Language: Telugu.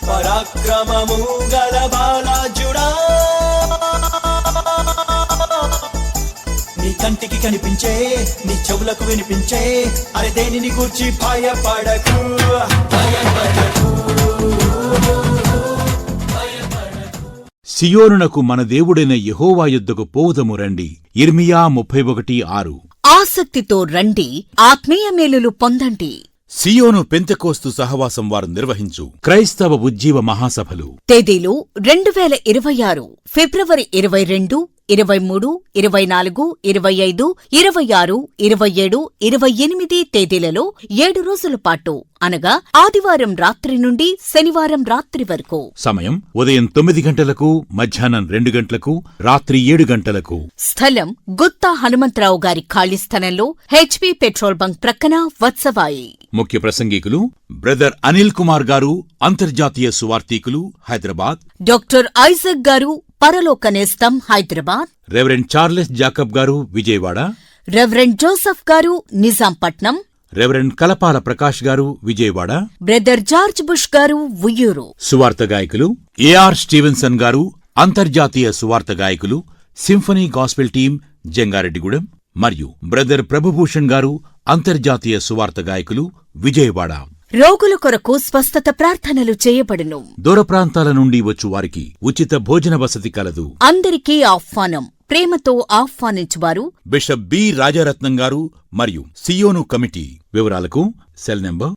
పరాక్రమము గల బాలాజుడా, నీ కంటికి కనిపించే, నీ చెవులకు వినిపించే, అరే దేనిని గూర్చి భయపడకు, భయపడకు. సియోనునకు మన దేవుడైన యెహోవా యొద్దకు పోవుదము రండి. యిర్మీయా 31:6. ఆసక్తితో రండి, ఆత్మీయ మేలులు పొందండి. సియోను పెంతెకోస్తు సహవాసం వారు నిర్వహించు క్రైస్తవ ఉజ్జీవ మహాసభలు. తేదీలు 2026 ఫిబ్రవరి 22, 23, 24, 25, 26, 27, 28 తేదీలలో 7 రోజుల పాటు, అనగా ఆదివారం రాత్రి నుండి శనివారం రాత్రి వరకు. సమయం ఉదయం 9 గంటలకు, మధ్యాహ్నం 2 గంటలకు, రాత్రి 7 గంటలకు. స్థలం గుత్తా హనుమంతరావు గారి ఖాళీ స్థలంలో హెచ్పి పెట్రోల్ బంక్ ప్రక్కన వత్సవాయి. ముఖ్య ప్రసంగికులు బ్రదర్ అనిల్ కుమార్ గారు, అంతర్జాతీయ సువార్తీకులు, హైదరాబాద్. డాక్టర్ ఐజక్ గారు, పరలోక నేస్తం, హైదరాబాద్. రెవరెండ్ చార్లెస్ జాకబ్ గారు, విజయవాడ. రెవరెండ్ జోసఫ్ గారు, నిజాంపట్నం. రెవరెండ్ కలపాల ప్రకాష్ గారు, విజయవాడ. బ్రదర్ జార్జ్ బుష్ గారు, ఉయ్యూరు. సువార్త గాయకులు ఏఆర్ స్టీవెన్సన్ గారు, అంతర్జాతీయ సువార్త గాయకులు, సింఫనీ గాస్పెల్ టీం, జంగారెడ్డిగూడెం. మరియు బ్రదర్ ప్రభుభూషణ్ గారు, అంతర్జాతీయ సువార్త గాయకులు, విజయవాడ. రోగుల కొరకు స్వస్థత ప్రార్థనలు చేయబడును. దూర ప్రాంతాల నుండి వచ్చు వారికి ఉచిత భోజన వసతి కలదు. అందరికీ ఆహ్వానం. ప్రేమతో ఆహ్వానించువారు బిషప్ బి రాజారత్నం గారు మరియు సియోను కమిటీ. వివరాలకు సెల్ నంబర్